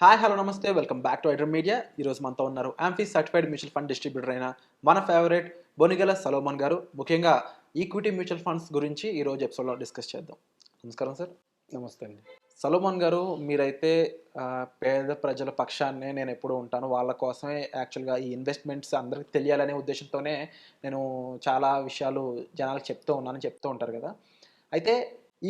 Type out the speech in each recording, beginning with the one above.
Hi hello నమస్తే welcome back to iDream media. ఈరోజు మనతో ఉన్నారు amphi certified mutual fund distributor అయిన మన ఫేవరెట్ బొనిగెల సలోమన్ గారు. ముఖ్యంగా ఈక్విటీ మ్యూచువల్ ఫండ్స్ గురించి ఈరోజు ఎపిసోడ్లో డిస్కస్ చేద్దాం. నమస్కారం సార్. నమస్తే అండి. సలోమన్ గారు, మీరైతే పేద ప్రజల పక్షాన్నే నేను ఎప్పుడూ ఉంటాను, వాళ్ళ కోసమే యాక్చువల్గా ఈ ఇన్వెస్ట్మెంట్స్ అందరికీ తెలియాలనే ఉద్దేశంతోనే నేను చాలా విషయాలు జనాలకు చెప్తూ ఉంటారు కదా. అయితే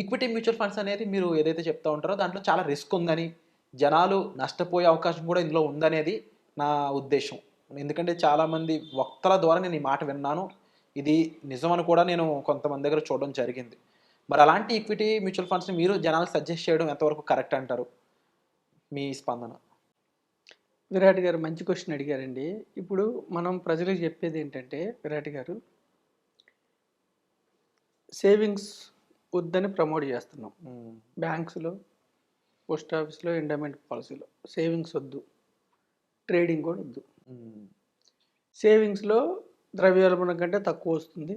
ఈక్విటీ మ్యూచువల్ ఫండ్స్ అనేది మీరు ఏదైతే చెప్తూ ఉంటారో దాంట్లో చాలా రిస్క్ ఉందని, జనాలు నష్టపోయే అవకాశం కూడా ఇందులో ఉందనేది నా ఉద్దేశం. ఎందుకంటే చాలామంది వక్తల ద్వారా నేను ఈ మాట విన్నాను. ఇది నిజమని కూడా నేను కొంతమంది దగ్గర చూడడం జరిగింది. మరి అలాంటి ఈక్విటీ మ్యూచువల్ ఫండ్స్‌ని మీరు జనాలకు సజెస్ట్ చేయడం ఎంతవరకు కరెక్ట్ అంటారు? మీ స్పందన? విరాట్ గారు మంచి క్వశ్చన్ అడిగారండి. ఇప్పుడు మనం ప్రజలకు చెప్పేది ఏంటంటే, విరాట్ గారు సేవింగ్స్ వద్దని ప్రమోట్ చేస్తున్నాం. బ్యాంక్స్‌లో, పోస్ట్ ఆఫీస్‌లో, ఎండోమెంట్ పాలసీలో సేవింగ్స్ వద్దు, ట్రేడింగ్ కూడా వద్దు. సేవింగ్స్‌లో ద్రవ్యోల్బణం కంటే తక్కువ వస్తుంది.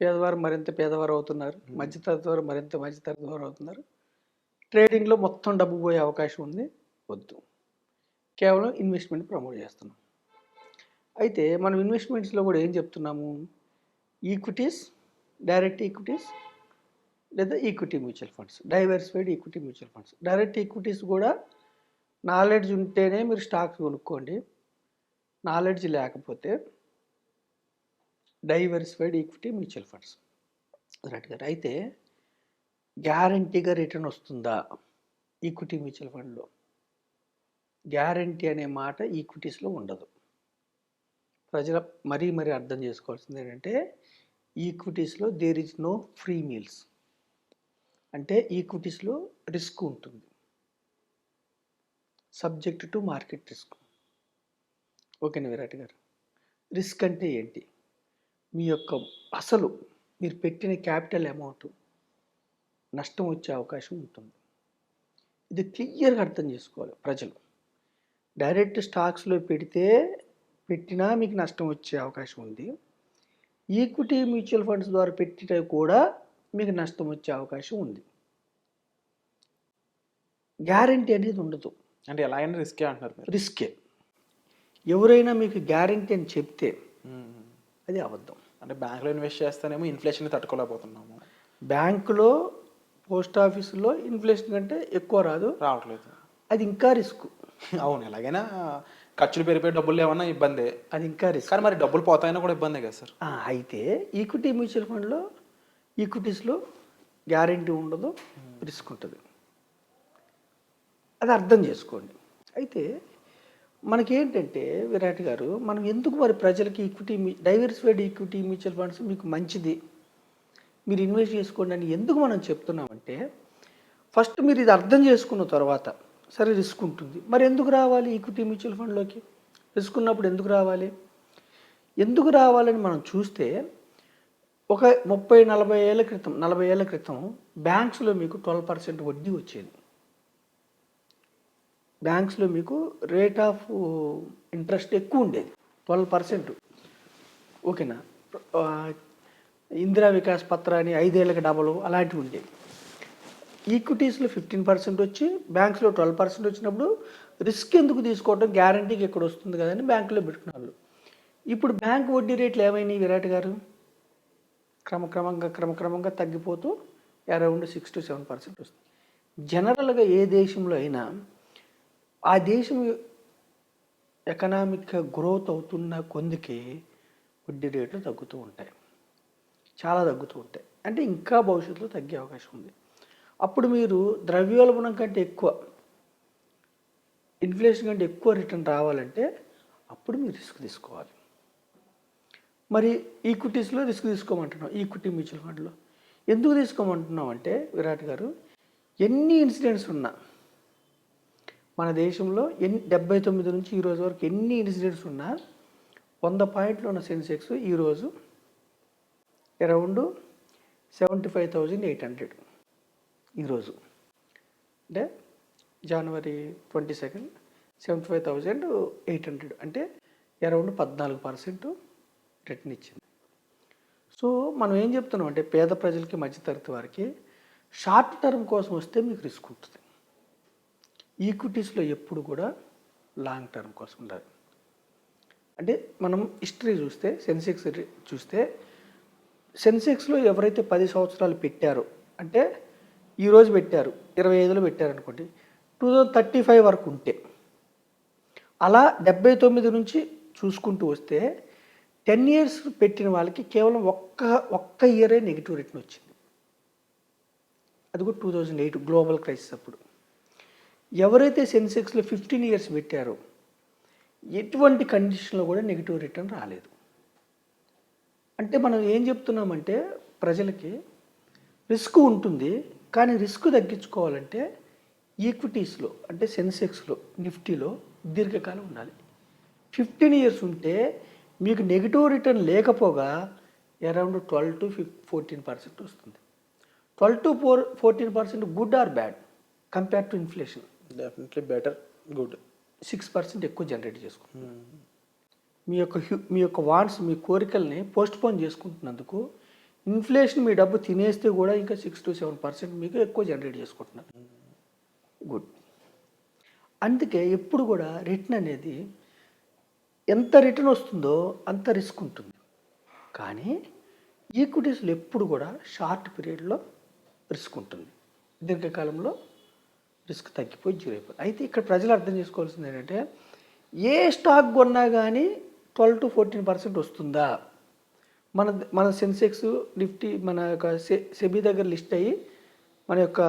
పేదవారు మరింత పేదవారు అవుతున్నారు. మధ్యతరగతి వారు మరింత మధ్యతరగతి వారు అవుతున్నారు. ట్రేడింగ్లో మొత్తం డబ్బు పోయే అవకాశం ఉంది, వద్దు. కేవలం ఇన్వెస్ట్మెంట్ ప్రమోట్ చేస్తున్నాం. అయితే మనం ఇన్వెస్ట్మెంట్స్లో కూడా ఏం చెప్తున్నాము? ఈక్విటీస్, డైరెక్ట్ ఈక్విటీస్ లేదా equity mutual funds, diversified equity mutual funds. Direct equities కూడా నాలెడ్జ్ ఉంటేనే మీరు స్టాక్స్ కొనుక్కోండి. నాలెడ్జ్ లేకపోతే diversified equity mutual funds. Right గారు. అయితే గ్యారంటీగా రిటర్న్ వస్తుందా ఈక్విటీ మ్యూచువల్ ఫండ్లో? గ్యారంటీ అనే మాట ఈక్విటీస్లో ఉండదు. ప్రజల మరీ అర్థం చేసుకోవాల్సింది ఏంటంటే, ఈక్విటీస్లో there is no free meals. అంటే ఈక్విటీస్లో రిస్క్ ఉంటుంది, సబ్జెక్ట్ టు మార్కెట్ రిస్క్. ఓకేనా విరాట్ గారు? రిస్క్ అంటే ఏంటి? మీ యొక్క అసలు మీరు పెట్టిన క్యాపిటల్ అమౌంట్ నష్టం వచ్చే అవకాశం ఉంటుంది. ఇది క్లియర్గా అర్థం చేసుకోవాలి ప్రజలు. డైరెక్ట్ స్టాక్స్లో పెట్టినా మీకు నష్టం వచ్చే అవకాశం ఉంది. ఈక్విటీ మ్యూచువల్ ఫండ్స్ ద్వారా పెట్టినా కూడా మీకు నష్టం వచ్చే అవకాశం ఉంది. గ్యారంటీ అనేది ఉండదు. అంటే ఎలా అయినా రిస్కే అంటున్నారు మీరు? రిస్కే. ఎవరైనా మీకు గ్యారంటీ అని చెప్తే అది అబద్ధం. అంటే బ్యాంక్లో ఇన్వెస్ట్ చేస్తేనేమో ఇన్ఫ్లేషన్ తట్టుకోలేకపోతున్నాము. బ్యాంకులో, పోస్ట్ ఆఫీసులో ఇన్ఫ్లేషన్ కంటే ఎక్కువ రావట్లేదు. అది ఇంకా రిస్క్. అవును, ఎలాగైనా ఖర్చులు పెరిగిపోయి డబ్బులు ఏమన్నా ఇబ్బందే. అది ఇంకా రిస్క్. కానీ మరి డబ్బులు పోతాయన్నా కూడా ఇబ్బందే కదా సార్. అయితే ఈక్విటీ మ్యూచువల్ ఫండ్లో, ఈక్విటీస్లో గ్యారంటీ ఉండదు, రిస్క్ ఉంటుంది. అది అర్థం చేసుకోండి. అయితే మనకేంటంటే విరాట్ గారు, మనం ఎందుకు మరి ప్రజలకి డైవర్సిఫైడ్ ఈక్విటీ మ్యూచువల్ ఫండ్స్ మీకు మంచిది, మీరు ఇన్వెస్ట్ చేసుకోండి అని ఎందుకు మనం చెప్తున్నామంటే, ఫస్ట్ మీరు ఇది అర్థం చేసుకున్న తర్వాత, సరే రిస్క్ ఉంటుంది, మరి ఎందుకు రావాలి ఈక్విటీ మ్యూచువల్ ఫండ్లోకి? రిస్క్ ఉన్నప్పుడు ఎందుకు రావాలని మనం చూస్తే, ఒక 30-40 ఏళ్ళ క్రితం బ్యాంక్స్లో మీకు 12% వడ్డీ వచ్చేది. బ్యాంక్స్లో మీకు రేట్ ఆఫ్ ఇంట్రెస్ట్ ఎక్కువ ఉండేది, 12%. ఓకేనా? ఇందిరా వికాస్ పత్ర అని 5 ఏళ్ళకి డబలు అలాంటివి ఉండేవి. ఈక్విటీస్లో 15% వచ్చి బ్యాంక్స్లో 12% వచ్చినప్పుడు రిస్క్ ఎందుకు తీసుకోవడం, గ్యారంటీకి ఎక్కడ వస్తుంది కదని బ్యాంకులో పెట్టుకున్నారు. ఇప్పుడు బ్యాంక్ వడ్డీ రేట్లు ఏమైనాయి విరాట్ గారు? క్రమక్రమంగా తగ్గిపోతూ అరౌండ్ 6-7% వస్తుంది. జనరల్గా ఏ దేశంలో అయినా ఆ దేశం ఎకనామిక్ గ్రోత్ అవుతున్న కొందికి వడ్డీ రేట్లు తగ్గుతూ ఉంటాయి, చాలా తగ్గుతూ ఉంటాయి. అంటే ఇంకా భవిష్యత్తులో తగ్గే అవకాశం ఉంది. అప్పుడు మీరు ద్రవ్యోల్బణం కంటే ఎక్కువ, ఇన్ఫ్లేషన్ కంటే ఎక్కువ రిటర్న్ రావాలంటే అప్పుడు మీరు రిస్క్ తీసుకోవాలి. మరి ఈక్విటీస్లో రిస్క్ తీసుకోమంటున్నాం. ఈక్విటీ మ్యూచువల్ ఫండ్లో ఎందుకు తీసుకోమంటున్నాం అంటే విరాట్ గారు, ఎన్ని ఇన్సిడెంట్స్ ఉన్నా మన దేశంలో 79 నుంచి ఈరోజు వరకు ఎన్ని ఇన్సిడెంట్స్ ఉన్నా 100 పాయింట్లు ఉన్న సెన్సెక్స్ ఈరోజు అరౌండ్ 75,800 ఈరోజు. అంటే జనవరి 22 75,800 అంటే అరౌండ్ 14% రిటర్న్ ఇచ్చింది. సో మనం ఏం చెప్తున్నాం అంటే, పేద ప్రజలకి, మధ్యతరగతి వారికి షార్ట్ టర్మ్ కోసం వస్తే మీకు రిస్క్ ఉంటుంది. ఈక్విటీస్లో ఎప్పుడు కూడా లాంగ్ టర్మ్ కోసం ఉండాలి. అంటే మనం హిస్టరీ చూస్తే చూస్తే సెన్సెక్స్లో ఎవరైతే 10 సంవత్సరాలు పెట్టారో, అంటే ఈరోజు పెట్టారు 25లో పెట్టారనుకోండి, 2035 వరకు ఉంటే, అలా 79 నుంచి చూసుకుంటూ వస్తే 10 ఇయర్స్ పెట్టిన వాళ్ళకి కేవలం ఒక్క ఇయరే నెగిటివ్ రిటర్న్ వచ్చింది. అది కూడా 2008 గ్లోబల్ క్రైసిస్ అప్పుడు. ఎవరైతే సెన్సెక్స్లో 15 ఇయర్స్ పెట్టారో ఎటువంటి కండిషన్లో కూడా నెగిటివ్ రిటర్న్ రాలేదు. అంటే మనం ఏం చెప్తున్నామంటే ప్రజలకి రిస్క్ ఉంటుంది, కానీ రిస్క్ తగ్గించుకోవాలంటే ఈక్విటీస్లో అంటే సెన్సెక్స్లో నిఫ్టీలో దీర్ఘకాలం ఉండాలి. 15 ఇయర్స్ ఉంటే మీకు నెగిటివ్ రిటర్న్ లేకపోగా అరౌండ్ 12 to 14% వస్తుంది. 12 to 14% good or bad compare to inflation? Definitely better, good. 6% ఎక్కువ జనరేట్ చేసుకుంటుంది. మీ యొక్క వాంట్స్, మీ కోరికల్ని పోస్ట్పోన్ చేసుకుంటున్నందుకు ఇన్ఫ్లేషన్ మీ డబ్బు తినేస్తే కూడా ఇంకా 6 to 7% మీకు ఎక్కువ జనరేట్ చేసుకుంటున్నారు. గుడ్. అందుకే ఎప్పుడు కూడా రిటర్న్ అనేది ఎంత రిటర్న్ వస్తుందో అంత రిస్క్ ఉంటుంది. కానీ ఈక్విటీస్లో ఎప్పుడు కూడా షార్ట్ పీరియడ్లో రిస్క్ ఉంటుంది, దీర్ఘకాలంలో రిస్క్ తగ్గిపోయి జీరో అయిపోతుంది. అయితే ఇక్కడ ప్రజలు అర్థం చేసుకోవాల్సింది ఏంటంటే, ఏ స్టాక్ కొన్నా కానీ 12 to 14% వస్తుందా? మన సెన్సెక్స్ నిఫ్టీ మన యొక్క సెబీ దగ్గర లిస్ట్ అయ్యి మన యొక్క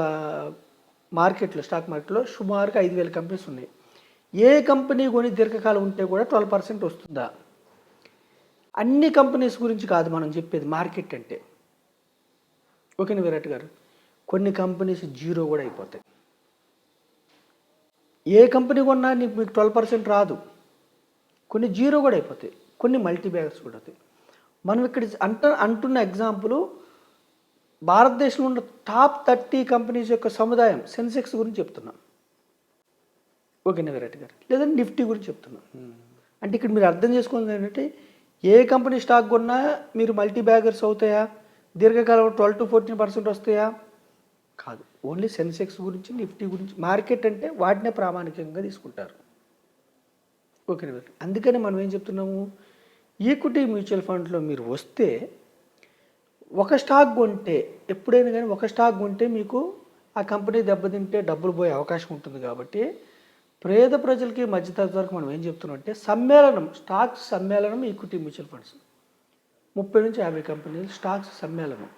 మార్కెట్లో, స్టాక్ మార్కెట్లో సుమారుగా 5,000 కంపెనీస్ ఉన్నాయి. ఏ కంపెనీ కొని దీర్ఘకాలం ఉంటే కూడా 12% వస్తుందా? అన్ని కంపెనీస్ గురించి కాదు మనం చెప్పేది, మార్కెట్ అంటే. ఓకేనా విరాట్ గారు? కొన్ని కంపెనీస్ జీరో కూడా అయిపోతాయి. ఏ కంపెనీ కొన్నా మీకు 12% రాదు. కొన్ని జీరో కూడా అయిపోతాయి, కొన్ని మల్టీ బ్యాగర్స్ కూడా అవుతాయి. మనం ఇక్కడ అంటున్న ఎగ్జాంపుల్ భారతదేశంలో ఉన్న టాప్ 30 కంపెనీస్ యొక్క సముదాయం సెన్సెక్స్ గురించి చెప్తున్నాం. ఓకేనా విరాట్ గారు? లేదంటే నిఫ్టీ గురించి చెప్తున్నాం. అంటే ఇక్కడ మీరు అర్థం చేసుకున్నది ఏంటంటే, ఏ కంపెనీ స్టాక్ కొన్నా మీరు మల్టీ బ్యాగర్స్ అవుతాయా? దీర్ఘకాలంలో 12 to 14% వస్తాయా? కాదు. ఓన్లీ సెన్సెక్స్ గురించి, నిఫ్టీ గురించి. మార్కెట్ అంటే వాటినే ప్రామాణికంగా తీసుకుంటారు. ఓకే. అందుకని మనం ఏం చెప్తున్నాము, ఈక్విటీ మ్యూచువల్ ఫండ్లో మీరు వస్తే ఒక స్టాక్ కొంటే, ఎప్పుడైనా కానీ ఒక స్టాక్ కొంటే మీకు ఆ కంపెనీ దెబ్బతింటే డబ్బులు పోయే అవకాశం ఉంటుంది. కాబట్టి పేద ప్రజలకి, మధ్యతరగతి వరకు మనం ఏం చెప్తున్నాం అంటే, స్టాక్స్ సమ్మేళనం ఈక్విటీ మ్యూచువల్ ఫండ్స్ 30 నుంచి 50 కంపెనీలు స్టాక్స్ సమ్మేళనం.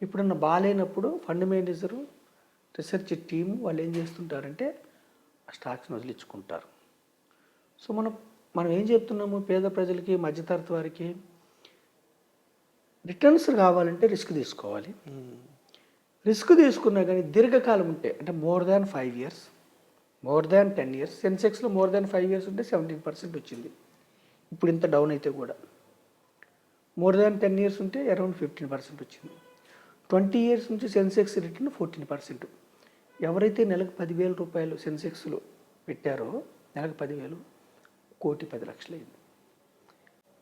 ఇప్పుడున్న బాగాలేనప్పుడు ఫండ్ మేనేజరు, రీసెర్చ్ టీము వాళ్ళు ఏం చేస్తుంటారంటే ఆ స్టాక్స్ని వదిలించుకుంటారు. సో మనం ఏం చెప్తున్నాము, పేద ప్రజలకి, మధ్యతరగతి వారికి రిటర్న్స్ కావాలంటే రిస్క్ తీసుకోవాలి. రిస్క్ తీసుకున్నా కానీ దీర్ఘకాలం ఉంటే, అంటే more than 5 years, more than 10 years, సెన్సెక్స్లో మోర్ దాన్ 5 years ఉంటే 17% వచ్చింది. ఇప్పుడు ఇంత డౌన్ అయితే కూడా మోర్ దాన్ 10 years ఉంటే అరౌండ్ 15% వచ్చింది. 20 years నుంచి సెన్సెక్స్ రిటర్న్ 14%. ఎవరైతే నెలకు 10,000 రూపాయలు సెన్సెక్స్లో పెట్టారో, నెలకు 10,000, 1,10,00,000 అయింది.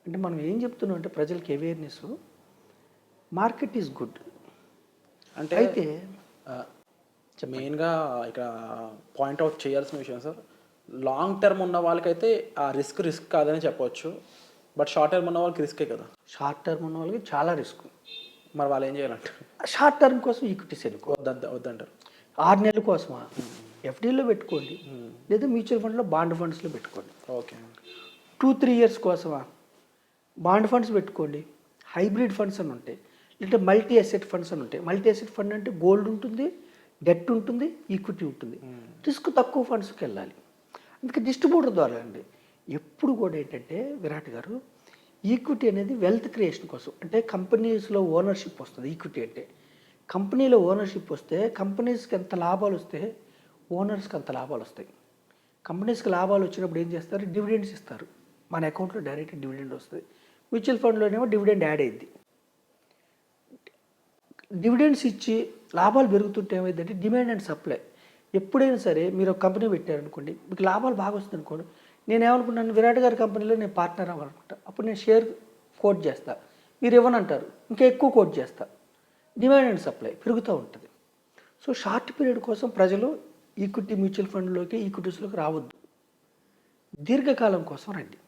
అంటే మనం ఏం చెప్తున్నాం అంటే ప్రజలకి అవేర్నెస్, మార్కెట్ ఈజ్ గుడ్. అంటే అయితే మెయిన్గా ఇక్కడ పాయింట్అవుట్ చేయాల్సిన విషయం సార్, లాంగ్ టర్మ్ ఉన్న వాళ్ళకైతే ఆ రిస్క్ కాదని చెప్పవచ్చు. బట్ షార్ట్ టర్మ్ ఉన్న వాళ్ళకి రిస్కే కదా. షార్ట్ టర్మ్ ఉన్న వాళ్ళకి చాలా రిస్క్. మరి వాళ్ళు ఏం చేయాలంటారు? షార్ట్ టర్మ్ కోసం ఈక్విటీస్ వద్దంటారు. 6 నెలల కోసమా? ఎఫ్డీలో పెట్టుకోండి, లేదా మ్యూచువల్ ఫండ్లో, బాండ్ ఫండ్స్లో పెట్టుకోండి. ఓకే. 2-3 years కోసమా? బాండ్ ఫండ్స్ పెట్టుకోండి. హైబ్రిడ్ ఫండ్స్ అని ఉంటాయి, లేదా మల్టీ అసెట్ ఫండ్స్ అని ఉంటాయి. మల్టీ అసెట్ ఫండ్ అంటే గోల్డ్ ఉంటుంది, డెట్ ఉంటుంది, ఈక్విటీ ఉంటుంది. రిస్క్ తక్కువ ఫండ్స్కి వెళ్ళాలి. అందుకే డిస్ట్రిబ్యూటర్ ద్వారా అండి. ఎప్పుడు కూడా ఏంటంటే విరాట్ గారు, ఈక్విటీ అనేది వెల్త్ క్రియేషన్ కోసం, అంటే కంపెనీస్లో ఓనర్షిప్ వస్తుంది. ఈక్విటీ అంటే కంపెనీలో ఓనర్షిప్ వస్తే, కంపెనీస్కి ఎంత లాభాలు వస్తే ఓనర్స్కి అంత లాభాలు వస్తాయి. కంపెనీస్కి లాభాలు వచ్చినప్పుడు ఏం చేస్తారు, డివిడెండ్స్ ఇస్తారు. మన అకౌంట్లో డైరెక్ట్ డివిడెండ్ వస్తుంది. మ్యూచువల్ ఫండ్లోనేమో డివిడెండ్ యాడ్ అయ్యింది. డివిడెండ్స్ ఇచ్చి లాభాలు పెరుగుతుంటే ఏమైందంటే డిమాండ్ అండ్ సప్లై. ఎప్పుడైనా సరే మీరు ఒక కంపెనీ పెట్టారనుకోండి, మీకు లాభాలు బాగా వస్తుంది అనుకోండి, నేను ఏమనుకుంటాను, విరాట్ గారి కంపెనీలో నేను పార్ట్నర్ అవ్వాలనుకుంటా. అప్పుడు నేను షేర్ కోట్ చేస్తా, మీరు ఇవ్వనంటారు, ఇంకా ఎక్కువ కోట్ చేస్తా. డిమాండ్ అండ్ సప్లై పెరుగుతూ ఉంటుంది. సో షార్ట్ పీరియడ్ కోసం ప్రజలు ఈక్విటీ మ్యూచువల్ ఫండ్లోకి ఈక్విటీస్లోకి రావద్దు. దీర్ఘకాలం కోసం రండి,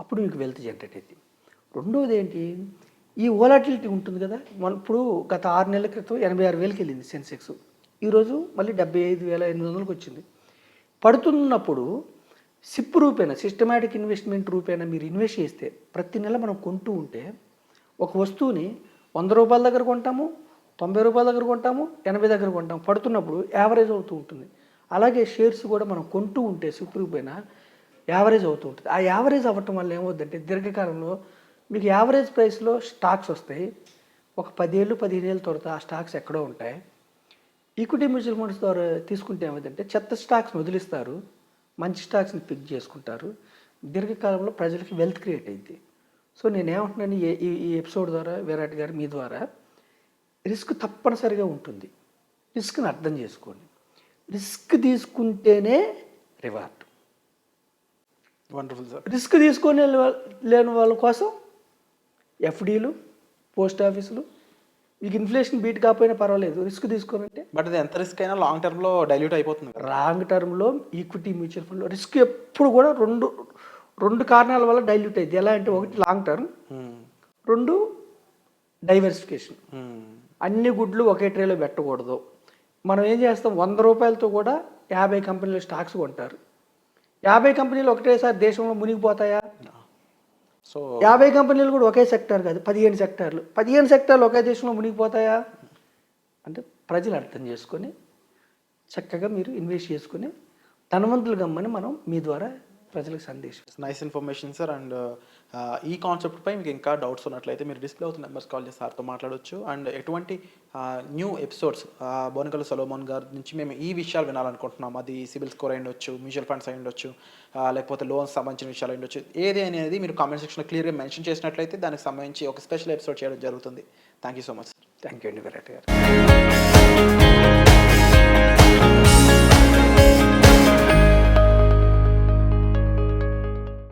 అప్పుడు మీకు వెల్త్ జనరేట్ అయింది. రెండోది ఏంటి, ఈ వోలాటిలిటీ ఉంటుంది కదా. మనం ఇప్పుడు గత 6 నెలల క్రితం 86,000కి వెళ్ళింది సెన్సెక్స్, ఈరోజు మళ్ళీ 75,800కి వచ్చింది. పడుతున్నప్పుడు సిప్ రూపేనా, సిస్టమాటిక్ ఇన్వెస్ట్మెంట్ రూపేనా మీరు ఇన్వెస్ట్ చేస్తే ప్రతి నెల మనం కొంటూ ఉంటే ఒక వస్తువుని 100 రూపాయల దగ్గర కొంటాము, 90 రూపాయల దగ్గర కొంటాము, 80 దగ్గర కొంటాము. పడుతున్నప్పుడు యావరేజ్ అవుతూ ఉంటుంది. అలాగే షేర్స్ కూడా మనం కొంటూ ఉంటే సిప్ రూపేనా యావరేజ్ అవుతూ ఉంటుంది. ఆ యావరేజ్ అవ్వటం వల్ల ఏమవుతుందంటే దీర్ఘకాలంలో మీకు యావరేజ్ ప్రైస్లో స్టాక్స్ వస్తాయి. ఒక 10 ఏళ్ళు 15 ఏళ్ళ తర్వాత ఆ స్టాక్స్ ఎక్కడో ఉంటాయి. ఈక్విటీ మ్యూచువల్ ఫండ్స్ ద్వారా తీసుకుంటే ఏమైందంటే చెత్త స్టాక్స్ని వదిలిస్తారు, మంచి స్టాక్స్ని పిక్ చేసుకుంటారు. దీర్ఘకాలంలో ప్రజలకి వెల్త్ క్రియేట్ అయింది. సో నేనేమంటున్నాను ఈ ఎపిసోడ్ ద్వారా, విరాట్ గారు మీ ద్వారా, రిస్క్ తప్పనిసరిగా ఉంటుంది. రిస్క్ని అర్థం చేసుకోండి. రిస్క్ తీసుకుంటేనే రివార్డ్. Wonderful sir. రిస్క్ తీసుకొని లేని వాళ్ళ కోసం ఎఫ్డీలు, పోస్ట్ ఆఫీసులు, మీకు ఇన్ఫ్లేషన్ బీట్ కాకపోయినా పర్వాలేదు, రిస్క్ తీసుకోనంటే. బట్ అది ఎంత రిస్క్ అయినా లాంగ్ టర్మ్లో డైల్యూట్ అయిపోతుంది. లాంగ్ టర్మ్లో ఈక్విటీ మ్యూచువల్ ఫండ్లో రిస్క్ ఎప్పుడు కూడా రెండు కారణాల వల్ల డైల్యూట్ అయింది. ఎలా అంటే, ఒకటి లాంగ్ టర్మ్, రెండు డైవర్సిఫికేషన్. అన్ని గుడ్లు ఒకే ట్రేలో పెట్టకూడదు. మనం ఏం చేస్తాం, 100 రూపాయలతో కూడా 50 కంపెనీలు స్టాక్స్ కొంటారు. 50 కంపెనీలు ఒకటేసారి దేశంలో మునిగిపోతాయా? సో 50 కంపెనీలు కూడా ఒకే సెక్టార్ కాదు, 15 సెక్టార్లు. 15 సెక్టార్లు ఒకే దేశంలో మునిగిపోతాయా అంటే ప్రజలు అర్థం చేసుకొని చక్కగా మీరు ఇన్వెస్ట్ చేసుకొని ధనవంతులు గమ్మని మనం మీ ద్వారా ప్రజలకు సందేశం. Nice information sir. అండ్ ఈ కాన్సెప్ట్ పై మీకు ఇంకా డౌట్స్ ఉన్నట్లయితే మీరు డిస్ప్లే అవుతున్న నెంబర్స్ కాల్ చేసి సార్తో మాట్లాడవచ్చు. అండ్ ఎటువంటి న్యూ ఎపిసోడ్స్ బోనకల్ సొలొమన్ గారి నుంచి మేము ఈ విషయాలు వినాలనుకుంటున్నాం. అది సిబిల్ స్కోర్ అయి ఉండొచ్చు, మ్యూచువల్ ఫండ్స్ అయి ఉండొచ్చు, లేకపోతే లోన్స్ సంబంధించిన విషయాలు అయి ఉండొచ్చు. ఏది అనేది మీరు కామెంట్ సెక్షన్లో క్లియర్గా మెన్షన్ చేసినట్లయితే దానికి సంబంధించి ఒక స్పెషల్ ఎపిసోడ్ చేయడం జరుగుతుంది. Thank you so much. Thank you అండి విరాట్ గారు.